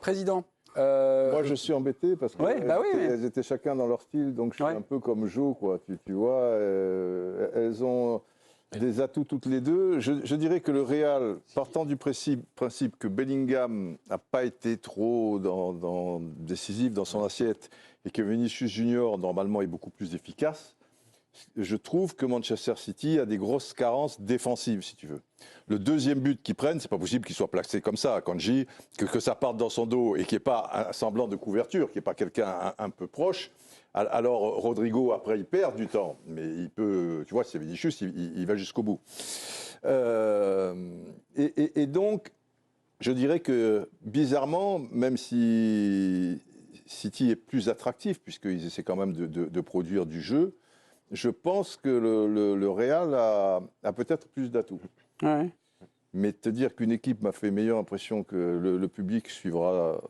Président. Moi, je suis embêté parce qu'elles étaient chacun dans leur style, donc je suis un peu comme Jo, quoi. Tu vois, elles ont des atouts toutes les deux. Je dirais que le Real, partant du principe que Bellingham n'a pas été trop décisif dans son assiette et que Vinicius Junior, normalement, est beaucoup plus efficace, je trouve que Manchester City a des grosses carences défensives, si tu veux. Le deuxième but qu'ils prennent, c'est pas possible qu'il soit placé comme ça, Kanji, que ça parte dans son dos et qu'il n'y ait pas un semblant de couverture, qu'il n'y ait pas quelqu'un un peu proche. Alors Rodrigo, après, il perd du temps, mais il peut, tu vois, c'est Vinicius, il va jusqu'au bout. Et donc, je dirais que, bizarrement, même si City est plus attractif, puisqu'ils essaient quand même de produire du jeu, je pense que le Real a peut-être plus d'atouts. Ouais. Mais te dire qu'une équipe m'a fait meilleure impression que le public suivra,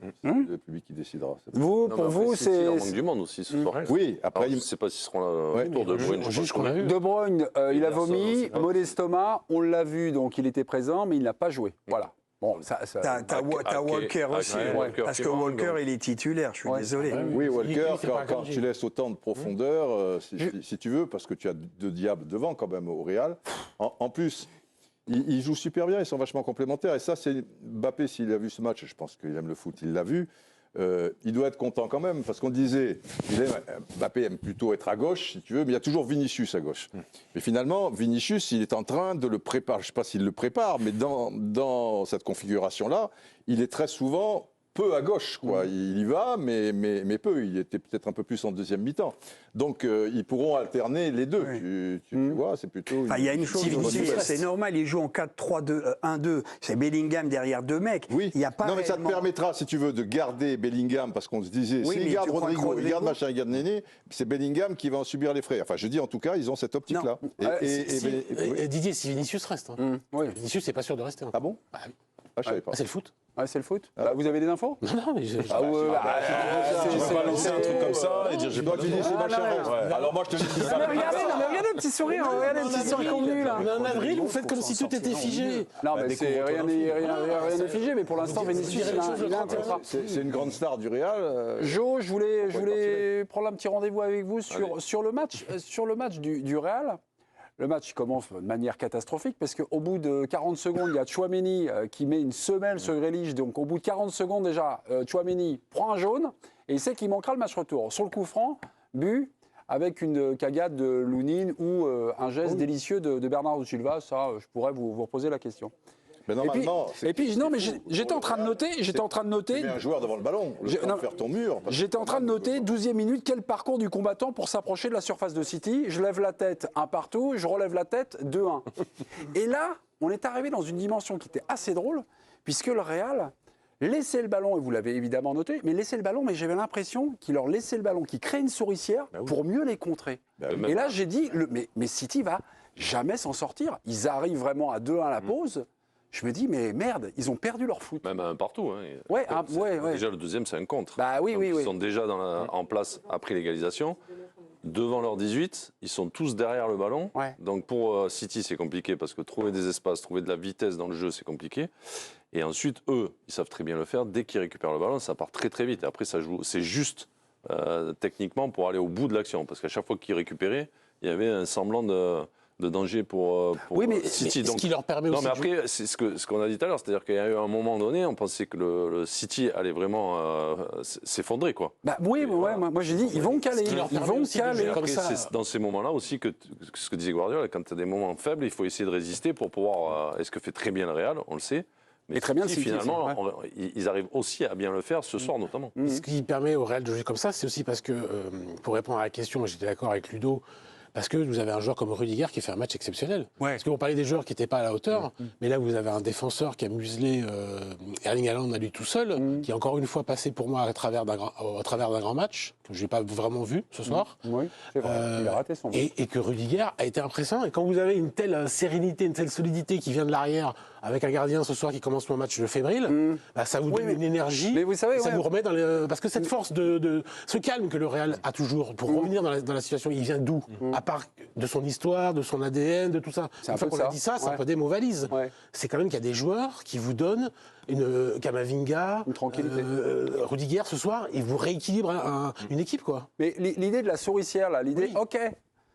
c'est le public qui décidera. Vous, pour vous, c'est... Il manque du monde aussi ce soir. Oui, après... je ne sais pas s'ils seront là autour de Bruyne. De Bruyne, il a vomi, mauvais estomac, on l'a vu, donc il était présent, mais il n'a pas joué. Voilà. Bon, T'as Walker aussi, parce que Walker, il est titulaire, je suis désolé. Oui, Walker, quand tu laisses autant de profondeur, si tu veux, parce que tu as deux diables devant quand même au Real. En plus, ils jouent super bien, ils sont vachement complémentaires. Et ça, c'est Mbappé, s'il a vu ce match, je pense qu'il aime le foot, il l'a vu. Il doit être content quand même, parce qu'on disait, Mbappé aime plutôt être à gauche, si tu veux, mais il y a toujours Vinicius à gauche. Mais finalement, Vinicius, il est en train de le préparer, je ne sais pas s'il le prépare, mais dans cette configuration-là, il est très souvent peu à gauche, quoi. Il y va, mais peu. Il était peut-être un peu plus en deuxième mi-temps. Donc, ils pourront alterner les deux. Tu vois, c'est plutôt... Il y a une chose aussi, c'est normal, ils jouent en 4-3-2-1-2. C'est Bellingham derrière deux mecs. Oui. Il y a pas non, mais ça te permettra, si tu veux, de garder Bellingham, parce qu'on se disait, s'il garde Rodrigo, il garde machin, il garde Néné, c'est Bellingham qui va en subir les frais. Enfin, je dis, en tout cas, ils ont cette optique-là. Et Didier, si Vinicius reste. Vinicius, c'est pas sûr de rester. Ah bon? Ah, je savais pas. C'est le foot. Ouais, c'est le foot. Vous avez des infos? Non, mais je... Tu peux pas lancer un truc comme ça et dire j'ai pas dit c'est machin. Alors moi je te dis Regardez le petit sourire, regardez le petit sourire convenu là. Mais en avril, vous faites comme si tout était figé. Non, mais rien n'est figé, mais pour l'instant, Vinicius, il a un contrat. C'est une grande star du Real. Jo, je voulais prendre un petit rendez-vous avec vous sur le match du Real. Le match commence de manière catastrophique parce qu'au bout de 40 secondes, il y a Tchouaméni qui met une semelle sur Grealish. Donc au bout de 40 secondes déjà, Tchouaméni prend un jaune et il sait qu'il manquera le match retour. Sur le coup franc, but avec une cagade de Lounine ou un geste délicieux de Bernardo Silva. Ça, je pourrais vous reposer la question. Mais normalement, j'étais en train de noter. Tu mets un joueur devant le ballon, faire ton mur. J'étais en train de noter, 12e minute, quel parcours du combattant pour s'approcher de la surface de City. Je lève la tête, 1 partout, je relève la tête, 2-1. Et là, on est arrivé dans une dimension qui était assez drôle, puisque le Real laissait le ballon, et vous l'avez évidemment noté, mais laissait le ballon, mais j'avais l'impression qu'il leur laissait le ballon, qu'il crée une souricière pour mieux les contrer. Et là, j'ai dit, mais City va jamais s'en sortir. Ils arrivent vraiment à 2-1 à la pause. Je me dis, mais merde, ils ont perdu leur foot. Même un partout. Déjà, le deuxième, c'est un contre. Ils sont déjà en place après l'égalisation. Devant leur 18, ils sont tous derrière le ballon. Donc pour City, c'est compliqué parce que trouver des espaces, trouver de la vitesse dans le jeu, c'est compliqué. Et ensuite, eux, ils savent très bien le faire. Dès qu'ils récupèrent le ballon, ça part très très vite. Et après, ça joue. C'est juste techniquement pour aller au bout de l'action. Parce qu'à chaque fois qu'ils récupéraient, il y avait un semblant de danger pour City. Donc, ce qui leur permet aussi... Non, mais après, c'est ce qu'on a dit tout à l'heure, c'est-à-dire qu'il y a eu un moment donné, on pensait que le City allait vraiment s'effondrer, quoi. Moi j'ai dit, ils vont caler. Ils vont caler. Après, c'est dans ces moments-là aussi que ce que disait Guardiola, quand tu as des moments faibles, il faut essayer de résister pour pouvoir... est-ce que fait très bien le Real, on le sait. Mais très bien, finalement, ils arrivent aussi à bien le faire ce soir, notamment. Ce qui permet au Real de jouer comme ça, c'est aussi parce que, pour répondre à la question, j'étais d'accord avec Ludo, parce que vous avez un joueur comme Rudiger qui fait un match exceptionnel. Parce que vous parlez des joueurs qui n'étaient pas à la hauteur, mais là vous avez un défenseur qui a muselé Erling Haaland à lui tout seul, qui est encore une fois passé pour moi à travers d'un grand match, que je n'ai pas vraiment vu ce soir. Oui, c'est vrai, il a raté son match. Et que Rudiger a été impressionnant. Et quand vous avez une telle sérénité, une telle solidité qui vient de l'arrière, avec un gardien ce soir qui commence son match fébrile, bah, ça vous donne une énergie, mais vous savez, ça vous remet dans parce que cette force ce calme que le Real a toujours, pour revenir dans la situation, il vient d'où? À part de son histoire, de son ADN, de tout ça. Une fois qu'on a dit ça, c'est un peu des mots valises. C'est quand même qu'il y a des joueurs qui vous donnent Camavinga, Rudiger ce soir, ils vous rééquilibrent une équipe, quoi. Mais l'idée de la souricière, là, ok.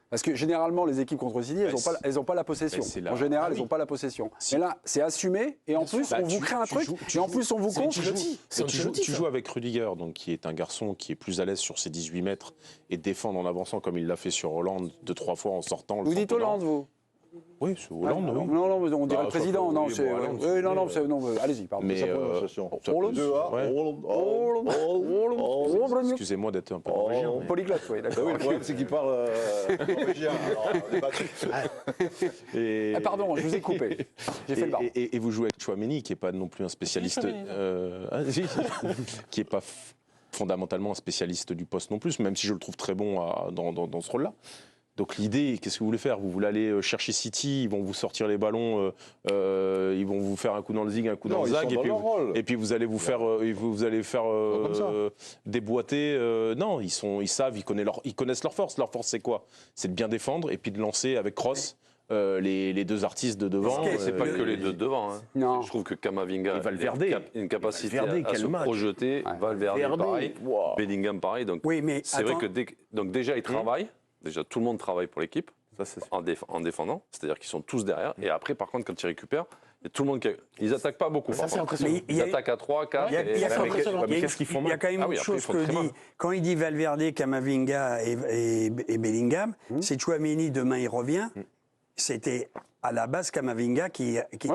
Parce que généralement, les équipes contre City, elles n'ont pas la possession. En général, elles n'ont pas la possession. Mais là, c'est assumé, et en plus, on vous crée un truc, et en plus, on vous compte. Tu joues avec Rudiger, donc, qui est un garçon qui est plus à l'aise sur ses 18 mètres, et défendre en avançant comme il l'a fait sur Hollande 2-3 fois en sortant. Vous dites Hollande, vous? Oui, c'est Hollande, oui. Non, on dirait le président. Non, c'est. Allez-y, pardon. Mais Hollande. Excusez-moi d'être un peu norvégien. Polyglotte, oui, d'accord. Oui, le problème, c'est qu'il parle norvégien. Pardon, je vous ai coupé. J'ai fait le bar. Et vous jouez avec Tchouaméni, qui n'est pas non plus un spécialiste. Qui n'est pas fondamentalement un spécialiste du poste non plus, même si je le trouve très bon dans ce rôle-là. Donc l'idée, qu'est-ce que vous voulez faire? Vous voulez aller chercher City, ils vont vous sortir les ballons, ils vont vous faire un coup dans le zig, un coup dans le zag, et puis vous allez vous faire, déboîter. Non, ils savent, ils connaissent leur force. Leur force, c'est quoi? C'est de bien défendre et puis de lancer avec Kroos. Les deux artistes de devant. C'est pas que les deux de devant. Hein. Non. Je trouve que Camavinga a une capacité à se projeter. Valverde, pareil. Bellingham, pareil. Donc, c'est vrai que déjà, ils travaillent. Déjà, tout le monde travaille pour l'équipe en défendant. C'est-à-dire qu'ils sont tous derrière. Et après, par contre, quand ils récupèrent, il y a tout le monde ils n'attaquent pas beaucoup. Ça, c'est impressionnant. Ils attaquent à 3, 4. Qu'est-ce qu'ils font mal? Il y a quand même une chose que dit. Quand il dit Valverde, Camavinga et Bellingham, c'est Tchouaméni, demain il revient. C'était à la base Camavinga,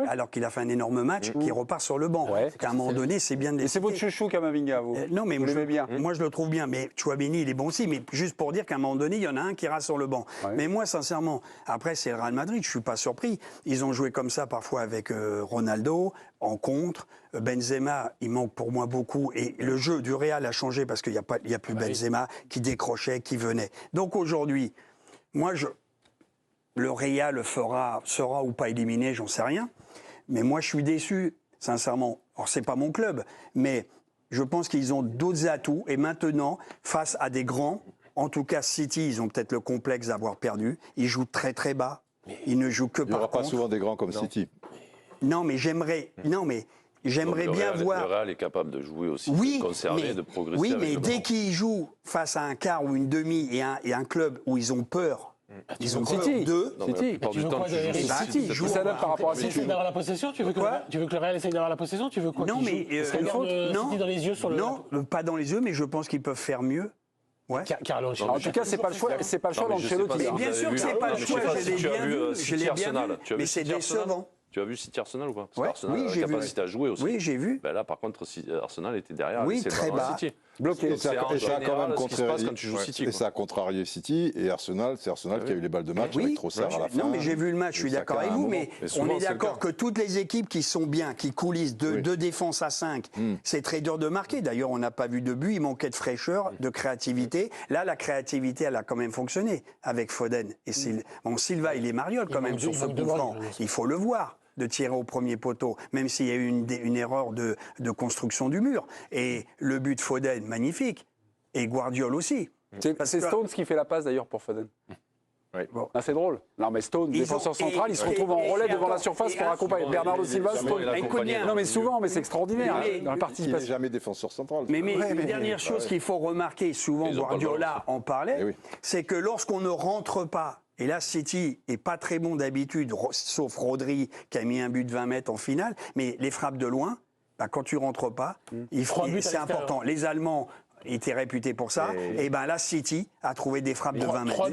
alors qu'il a fait un énorme match, qui repart sur le banc. À un moment donné, c'est bien de Et c'est votre chouchou, Camavinga, vous? Non, mais moi je le trouve bien. Mais Tchouaméni, il est bon aussi. Mais juste pour dire qu'à un moment donné, il y en a un qui ira sur le banc. Mais moi, sincèrement, après, c'est le Real Madrid, je ne suis pas surpris. Ils ont joué comme ça parfois avec Ronaldo, en contre. Benzema, il manque pour moi beaucoup. Et le jeu du Real a changé parce qu'il n'y a plus Benzema qui décrochait, qui venait. Donc aujourd'hui, le Real sera ou pas éliminé, j'en sais rien. Mais moi, je suis déçu, sincèrement. Alors, c'est pas mon club, mais je pense qu'ils ont d'autres atouts. Et maintenant, face à des grands, en tout cas City, ils ont peut-être le complexe d'avoir perdu. Ils jouent très très bas. Ils ne jouent que par contre. Il n'y aura pas souvent des grands comme City. Non, mais j'aimerais bien voir. Le Real est capable de jouer aussi, de conserver, de progresser. Oui, mais dès qu'ils jouent face à un quart ou une demi et un club où ils ont peur. Ils ont City. City. City s'adapte par rapport à City. D'avoir la possession, tu veux que le Real essaye d'avoir la possession, tu veux quoi? Non, mais City dans les yeux sur le. Non, pas dans les yeux, mais je pense qu'ils peuvent faire mieux. En tout cas, c'est pas le choix. C'est pas le choix d'Ancelotti. Bien sûr que c'est pas le choix. Je l'ai bien vu, mais c'est décevant. Tu as vu City Arsenal ou pas? Oui, j'ai vu. Capacité à jouer aussi. Oui, j'ai vu. Ben là, par contre, Arsenal était derrière. Oui, très bas. Bloqué. Et ça a quand même contrarié City. Et Arsenal, c'est Arsenal qui a eu les balles de match avec Trossard à la fin. Non, mais j'ai vu le match, je suis d'accord avec vous, mais on est d'accord que toutes les équipes qui sont bien, qui coulissent de défense à 5, c'est très dur de marquer. D'ailleurs, on n'a pas vu de but, il manquait de fraîcheur, de créativité. Là, la créativité, elle a quand même fonctionné avec Foden. Et Silva, il est mariole quand même sur ce coup franc. Il faut le voir, de tirer au premier poteau, même s'il y a eu une erreur de construction du mur. Et le but de Foden, magnifique. Et Guardiola aussi. C'est Stones qui fait la passe d'ailleurs pour Foden. Bon. C'est drôle. Non, mais Stones, défenseur central, il se retrouve en relais devant la surface pour accompagner Bernardo Silva. Non, mais souvent, mais c'est extraordinaire dans la participation. Il n'est jamais défenseur central. Mais une dernière chose qu'il faut remarquer, souvent Guardiola en parlait, c'est que lorsqu'on ne rentre pas. Et là, City est pas très bon d'habitude, sauf Rodri qui a mis un but de 20 mètres en finale. Mais les frappes de loin, quand tu rentres pas, c'est important. Les Allemands étaient réputés pour ça. Et là, City a trouvé des frappes de 20 mètres.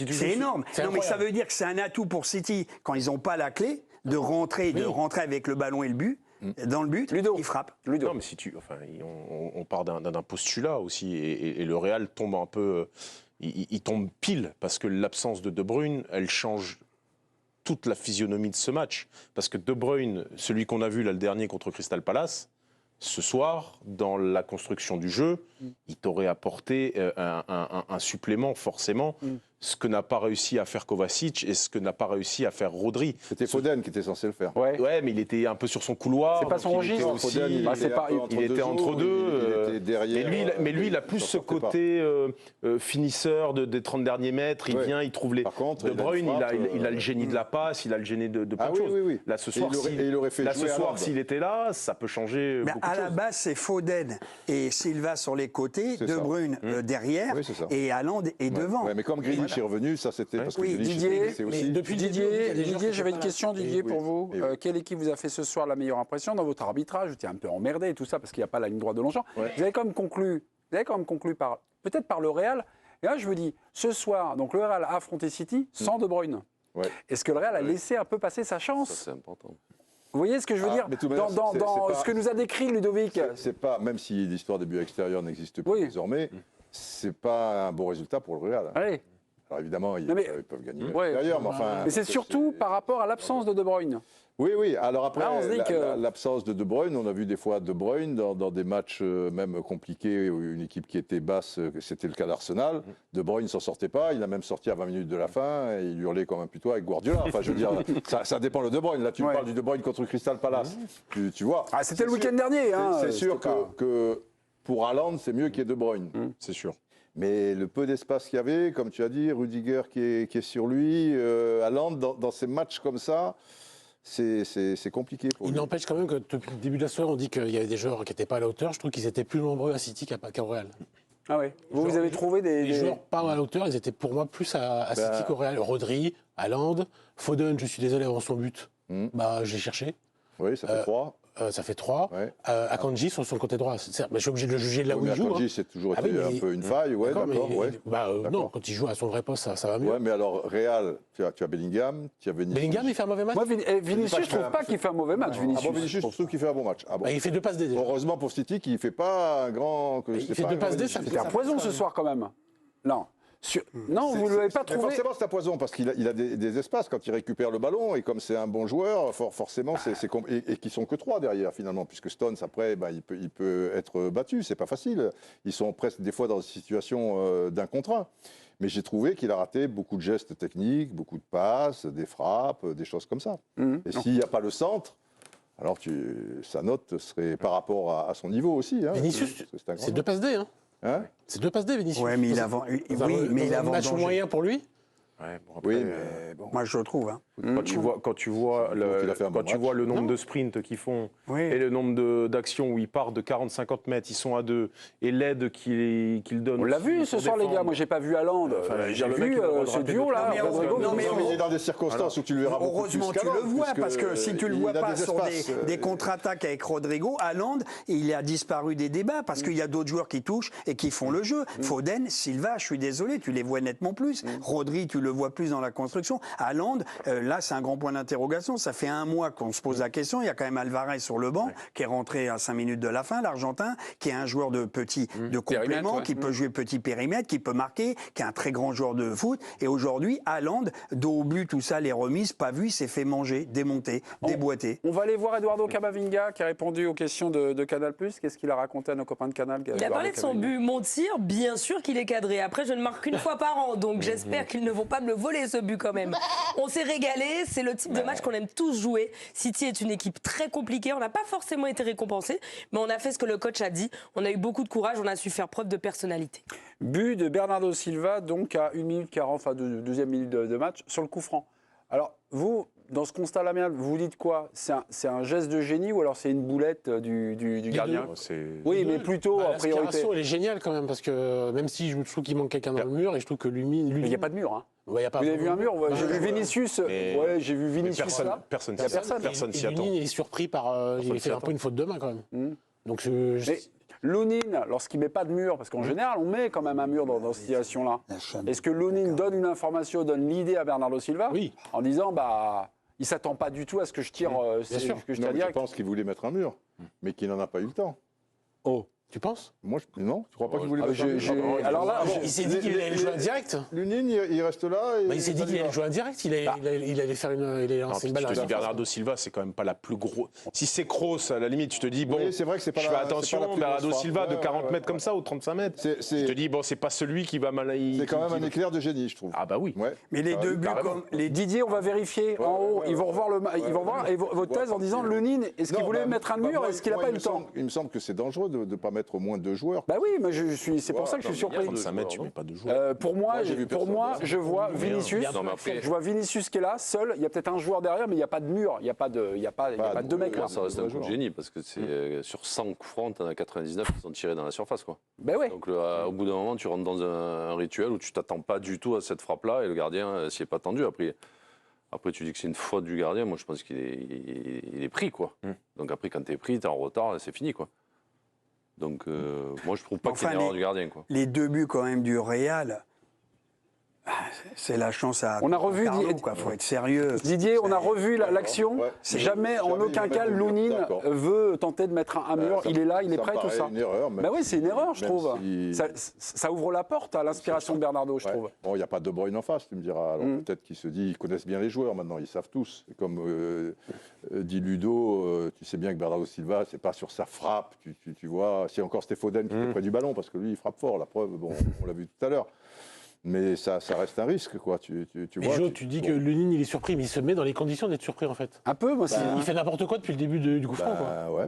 C'est énorme. Non, mais ça veut dire que c'est un atout pour City quand ils n'ont pas la clé de rentrer avec le ballon et le but. Dans le but, ils frappent. Non, mais on part d'un postulat aussi, et le Real tombe un peu. Il tombe pile parce que l'absence de De Bruyne, elle change toute la physionomie de ce match. Parce que De Bruyne, celui qu'on a vu là le dernier contre Crystal Palace, ce soir, dans la construction du jeu, il t'aurait apporté un supplément forcément ce que n'a pas réussi à faire Kovacic et ce que n'a pas réussi à faire Rodri. C'était Foden qui était censé le faire. Ouais, mais il était un peu sur son couloir. C'est pas son registre. Il était entre deux. Il était derrière. Mais lui, il a plus ce côté finisseur des 30 derniers mètres. Il vient, il trouve les. Par contre, De Bruyne, il a le génie de la passe, il a le génie de plein de choses. Oui. Là, ce soir, s'il était là, ça peut changer beaucoup de choses. À la base, c'est Foden et Silva sur les côtés, De Bruyne derrière, et Haaland est devant. Mais comme Grealish est revenu, ça c'était parce que Didier, c'est aussi... Didier, j'avais une question, Didier, pour vous. Quelle équipe vous a fait ce soir la meilleure impression dans votre arbitrage? Vous étiez un peu emmerdé et tout ça parce qu'il n'y a pas la ligne droite de Longchamp. Vous avez quand même conclu par peut-être par le Real. Et là, je me dis, ce soir, donc le Real a affronté City sans De Bruyne. Est-ce que le Real a laissé un peu passer sa chance? Ça, c'est important. Vous voyez ce que je veux dire dans ce que nous a décrit Ludovic? C'est pas, même si l'histoire des buts extérieurs n'existe plus désormais, c'est pas un bon résultat pour le Real. Allez. Alors évidemment, ils peuvent gagner extérieur, mais c'est surtout par rapport à l'absence de De Bruyne. Oui. Alors après, l'absence de De Bruyne, on a vu des fois De Bruyne dans des matchs même compliqués où une équipe qui était basse, c'était le cas d'Arsenal. De Bruyne ne s'en sortait pas. Il a même sorti à 20 minutes de la fin et il hurlait comme un putois avec Guardiola. Enfin, je veux dire, ça dépend le De Bruyne. Là, tu me parles du De Bruyne contre Crystal Palace. Tu vois. Ah, c'était le week-end dernier. C'est sûr que pour Haaland, c'est mieux qu'il y ait De Bruyne. C'est sûr. Mais le peu d'espace qu'il y avait, comme tu as dit, Rudiger qui est sur lui, Haaland, dans ces matchs comme ça, c'est compliqué pour lui. Il n'empêche quand même que depuis le début de la soirée, on dit qu'il y avait des joueurs qui n'étaient pas à la hauteur. Je trouve qu'ils étaient plus nombreux à City qu'au Real. Ah oui. Vous avez trouvé des joueurs pas à la hauteur, ils étaient pour moi plus à City qu'au Real. Rodri, Haaland, Foden, je suis désolé avant son but, j'ai cherché. Oui, ça fait 3. Ça fait 3. Akanji sur son côté droit. Je suis obligé de le juger de là où il joue. Akanji, c'est toujours été un peu une faille. Non, quand il joue à son vrai poste, ça va mieux. Ouais, mais alors, Real, tu as Bellingham, tu as Vinicius. Bellingham, il fait un mauvais match. Moi, Vinicius, je trouve pas qu'il fait un mauvais match. Vinicius, je trouve qu'il fait un bon match. Il fait 2 passes D. Heureusement pour City qu'il ne fait pas un grand. Il fait 2 passes D, c'était un poison ce soir quand même. Non. Non, vous ne l'avez pas trouvé. Forcément, c'est un poison parce qu'il a des espaces quand il récupère le ballon et comme c'est un bon joueur, forcément, et qui sont que 3 derrière finalement, puisque Stones après, il peut être battu, c'est pas facile. Ils sont presque des fois dans des situations d'un contre un. Mais j'ai trouvé qu'il a raté beaucoup de gestes techniques, beaucoup de passes, des frappes, des choses comme ça. Et s'il n'y a pas le centre. Alors, sa note serait par rapport à son niveau aussi. Vinicius, c'est 2 passes D. C'est 2 passes D, Vinicius. Ouais, mais il a un match moyen pour lui. Ouais, moi je le trouve. Quand tu vois le nombre de sprints qu'ils font et le nombre d'actions où ils partent de 40-50 mètres, ils sont à 2 et l'aide qu'ils donnent. On l'a vu ce soir, les gars. Moi, j'ai pas vu Haaland. J'ai vu ce duo-là. Non, mais il est dans des circonstances où tu le verras beaucoup plus heureusement, tu le vois, parce que si tu le vois pas sur des contre-attaques avec Rodrigo, Haaland, il a disparu des débats parce qu'il y a d'autres joueurs qui touchent et qui font le jeu. Foden, Silva, je suis désolé, tu les vois nettement plus. Rodri, tu le vois plus dans la construction. Haaland, là, c'est un grand point d'interrogation. Ça fait 1 mois qu'on se pose la question. Il y a quand même Alvarez sur le banc, qui est rentré à 5 minutes de la fin, l'Argentin, qui est un joueur de complément, qui peut jouer petit périmètre, qui peut marquer, qui est un très grand joueur de foot. Et aujourd'hui, Haaland, dos au but, tout ça, les remises, pas vu, il s'est fait manger, démonter, déboîter. On va aller voir Eduardo Camavinga, qui a répondu aux questions de Canal+. Qu'est-ce qu'il a raconté à nos copains de Canal? Il a parlé de son but Montir, bien sûr qu'il est cadré. Après, je ne marque qu'une fois par an, donc j'espère qu'ils ne vont pas me le voler, ce but quand même. On s'est régalé, c'est le type de match qu'on aime tous jouer. City est une équipe très compliquée, on n'a pas forcément été récompensé, mais on a fait ce que le coach a dit. On a eu beaucoup de courage, on a su faire preuve de personnalité. But de Bernardo Silva, donc à 1 minute 40, enfin 2e minute de match, sur le coup franc. Alors, vous, dans ce constat amiable, vous dites quoi? C'est un geste de génie ou alors c'est une boulette du gardien? Oui, mais plutôt en priorité. L'inspiration, elle est géniale quand même, parce que même si je trouve qu'il manque quelqu'un dans le mur, et je trouve que lui il n'y a pas de mur, hein. Ouais, vous avez vu un mur? J'ai vu Vinicius. J'ai vu Vinicius là. Personne s'y attend. Lunin est surpris par. Il fait un peu une faute de main quand même. Donc Lunin, lorsqu'il ne met pas de mur, parce qu'en général, on met quand même un mur dans cette situation-là. Est-ce que Lunin donne une information, donne l'idée à Bernardo Silva? Oui. En disant, il ne s'attend pas du tout à ce que je tire. Je pense qu'il voulait mettre un mur, mais qu'il n'en a pas eu le temps. Oh. Tu penses? Moi, non, tu crois pas qu'il voulait Alors là, il s'est dit qu'il allait jouer en direct. Lunin, il reste là. Il s'est dit qu'il allait jouer en direct. Il allait faire une lancer une balle. Je te dis, Bernardo Silva, c'est quand même pas la plus grosse. Si c'est Kroos, à la limite, tu te dis, bon, c'est vrai que c'est pas je fais attention, Bernardo Silva de 40 mètres comme ça ou 35 mètres. Je te dis, bon, c'est pas celui qui va mal. C'est quand même un éclair de génie, je trouve. Ah bah oui. Mais les deux buts, comme Didier, on va vérifier en haut. Ils vont revoir votre thèse en disant Lunin, est-ce qu'il voulait mettre un mur? Est-ce qu'il n'a pas eu le temps? Il me semble que c'est dangereux de ne pas mettre au moins 2 joueurs. Bah oui, mais c'est pour ça que je suis surpris. 35 mètres, tu mets pas de joueurs. Pour moi, je vois Vinicius. Je vois Vinicius qui est là, seul. Il y a peut-être un joueur derrière, mais il n'y a pas de mur. Il n'y a pas de deux mecs là. Ça reste un coup de génie parce que c'est sur 100 coups francs, t'en as 99 qui sont tirés dans la surface, quoi. Ben ouais. Donc au bout d'un moment, tu rentres dans un rituel où tu t'attends pas du tout à cette frappe-là et le gardien s'y est pas tendu. Après, tu dis que c'est une faute du gardien. Moi, je pense qu'il est pris, quoi. Donc après, quand t'es pris, t'es en retard, c'est fini, quoi. Donc, moi, je trouve pas qu'il y ait une erreur du gardien, quoi. Les 2 buts, quand même, du Real, c'est la chance à... On a revu... Il faut être sérieux. Didier, on a revu l'action. Jamais, en aucun cas, Lunin veut tenter de mettre un mur. Il est là, il est prêt, tout ça. C'est une erreur. Ben oui, c'est une erreur, je trouve. Ça ouvre la porte à l'inspiration de Bernardo, je trouve. Bon, il n'y a pas De Bruyne en face, tu me diras. Alors peut-être qu'ils se disent, ils connaissent bien les joueurs maintenant, ils savent tous. Et comme dit Ludo, tu sais bien que Bernardo Silva, c'est pas sur sa frappe. Tu vois, c'est encore Stéphane qui est près du ballon, parce que lui, il frappe fort. La preuve, bon, on l'a vu tout à l'heure. Mais ça reste un risque, quoi. Mais vois, tu dis que Lunin, il est surpris, mais il se met dans les conditions d'être surpris, en fait. Un peu, moi, il fait n'importe quoi depuis le début du coup franc, quoi. Ouais,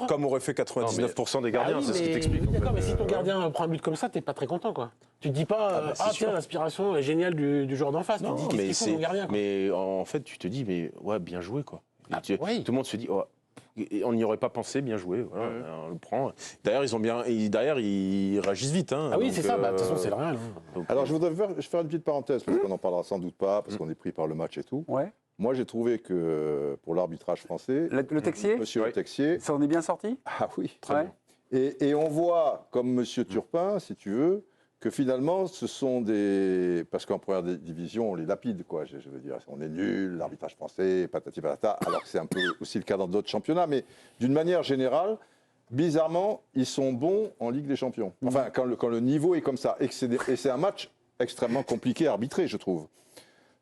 comme aurait fait 99% des gardiens, c'est ce qui t'explique. D'accord, mais si ton gardien prend un but comme ça, t'es pas très content, quoi. Tu te dis pas, tiens, l'inspiration est géniale du joueur d'en face. Tu te dis, qu'est-ce qu'il fait, mon gardien, quoi. Mais en fait, tu te dis, mais ouais, bien joué, quoi. Tout le monde se dit, on n'y aurait pas pensé, bien joué. Voilà, on le prend. D'ailleurs, ils réagissent vite. Hein, ah oui, c'est ça. De toute façon, c'est le Real. Alors, je voudrais faire une petite parenthèse, parce qu'on n'en parlera sans doute pas, parce qu'on est pris par le match et tout. Ouais. Moi, j'ai trouvé que pour l'arbitrage français, le Texier, Monsieur Le Texier, ça en est bien sorti. Ah oui, très bien. Et on voit, comme Monsieur Turpin, si tu veux, que finalement, ce sont des... Parce qu'en première division, on les lapide, quoi. Je veux dire, on est nul, l'arbitrage français, patati patata, alors que c'est un peu aussi le cas dans d'autres championnats. Mais d'une manière générale, bizarrement, ils sont bons en Ligue des Champions. Enfin, quand le niveau est comme ça. Et c'est un match extrêmement compliqué à arbitrer, je trouve.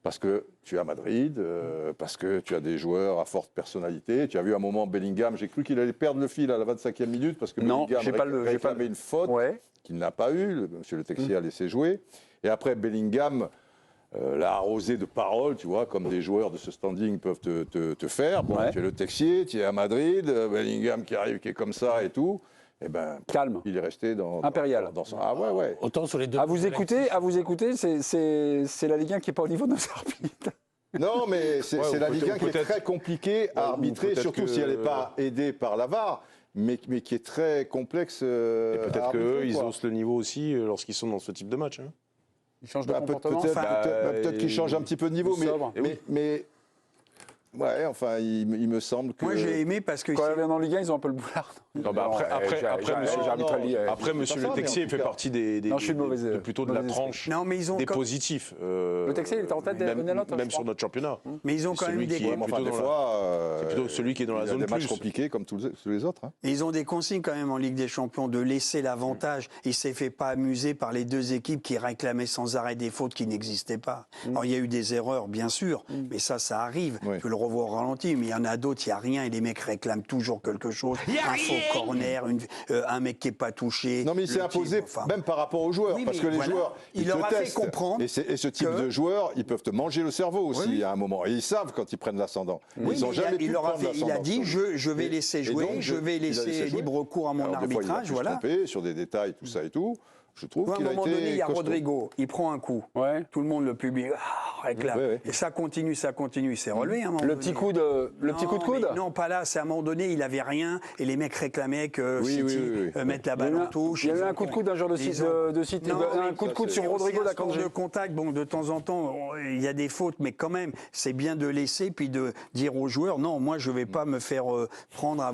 Parce que tu es à Madrid, parce que tu as des joueurs à forte personnalité. Tu as vu un moment Bellingham, j'ai cru qu'il allait perdre le fil à la 25e minute, parce que Bellingham réclamait une faute. Ouais. Qu'il n'a pas eu, monsieur Le Texier a laissé jouer. Et après, Bellingham l'a arrosé de paroles, tu vois, comme des joueurs de ce standing peuvent te faire. Bon, tu es Le Texier, tu es à Madrid, Bellingham qui arrive, qui est comme ça et tout. Eh ben, calme. Il est resté dans son... Ah ouais. Autant sur les deux. À vous écouter, c'est la Ligue 1 qui n'est pas au niveau de nos arbitres. Non, mais c'est la Ligue 1 qui est très compliquée à arbitrer, surtout si elle n'est pas aidée par la VAR. Mais qui est très complexe. Et peut-être qu'eux, ils haussent le niveau aussi lorsqu'ils sont dans ce type de match. Hein. Ils changent de comportement. Peut-être qu'ils changent un petit peu de niveau, mais ouais, enfin, il me semble que... Moi, j'ai aimé parce que... Quand ils viennent en Ligue 1, ils ont un peu le boulard. Après, monsieur Le Texier fait partie plutôt de la tranche des positifs. Le Texier, il était en tête des notes, même sur notre championnat. Mais ils ont quand même des... C'est plutôt celui qui est dans la zone plus. Des matchs compliqués comme tous les autres. Ils ont des consignes quand même en Ligue des Champions de laisser l'avantage. Il ne s'est fait pas amuser par les deux équipes qui réclamaient sans arrêt des fautes qui n'existaient pas. Alors, il y a eu des erreurs, bien sûr, mais ça arrive. Tu peux le revoir au ralenti, mais il y en a d'autres, il n'y a rien, et les mecs réclament toujours quelque chose. Un faux corner, un mec qui n'est pas touché. Non, mais il s'est imposé, même par rapport aux joueurs, parce que les joueurs, ils leur te testent. Fait comprendre. Et ce type de joueurs, ils peuvent te manger le cerveau aussi à un moment. Et ils savent quand ils prennent l'ascendant. Ils ont jamais pu prendre l'ascendant. Il a dit, je vais laisser jouer, je vais laisser libre cours à mon arbitrage. Voilà. Sur des détails, tout ça et tout. Je trouve qu'il a été... À un moment donné, il y a Rodrigo, il prend un coup. Tout le monde le publie, réclame. Et ça continue, il s'est relevé à un moment donné. Le petit coup de coude Non, pas là, c'est à un moment donné, il avait rien, et les mecs réclamaient que City mette la balle en touche. Il y a eu un coup de coude d'un joueur de City, un coup de coude sur Rodrigo d'Akanji. De contact, bon, de temps en temps, il y a des fautes, mais quand même, c'est bien de laisser, puis de dire aux joueurs, non, moi, je ne vais pas me faire prendre à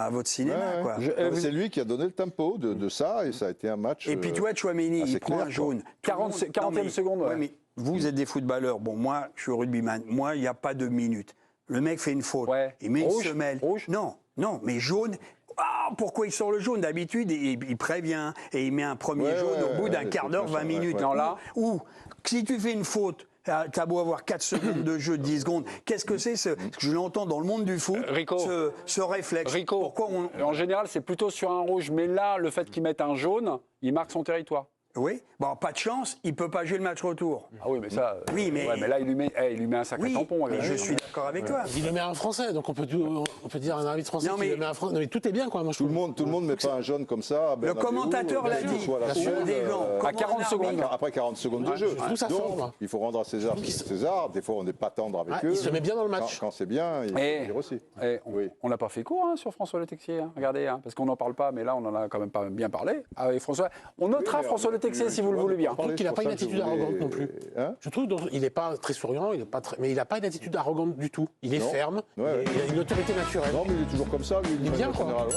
votre cinéma. C'est lui qui a donné le tempo de ça, et ça a été un match... Et puis tu vois, Chouameni, il prend un jaune. 40e seconde. Ouais, mais vous êtes des footballeurs. Bon, moi, je suis rugbyman. Moi, il n'y a pas de minutes. Le mec fait une faute. Il met une semelle. Rouge. Non, mais jaune. pourquoi il sort le jaune? D'habitude, il prévient et il met un premier jaune au bout d'un quart d'heure, 20 minutes. Non, là, ou si tu fais une faute, t'as beau avoir 4 secondes de jeu, 10 secondes. Qu'est-ce que c'est je l'entends dans le monde du foot, ce réflexe. Rico, pourquoi en général, c'est plutôt sur un rouge. Mais là, le fait qu'il mette un jaune, il marque son territoire. Oui, bon, pas de chance, il ne peut pas jouer le match retour. Ah oui, mais ça. Oui, mais, ouais, mais là, il lui met un sacré tampon. Mais je suis d'accord avec toi. Il le met un Français, donc on peut dire un arbitre français qui le met un Français. Non, mais tout est bien, quoi. Moi, tout le monde ne met pas un jaune comme ça. Le commentateur l'a dit. À 40 secondes. Après 40 secondes de jeu. Donc, il faut rendre à César César. Des fois, on n'est pas tendre avec eux. Il se met bien dans le match. Quand c'est bien, il faut dire aussi. On n'a pas fait court sur François Le Texier. Regardez, parce qu'on n'en parle pas, mais là, on en a quand même pas bien parlé. Avec François. On notera François Le Texier si vous le voulez bien. Je trouve qu'il n'a pas une attitude arrogante non plus. Je trouve qu'il n'est pas très souriant, mais il n'a pas une attitude arrogante du tout. Il est ferme, il a une autorité naturelle. Non, mais il est toujours comme ça. Il est bien, quoi.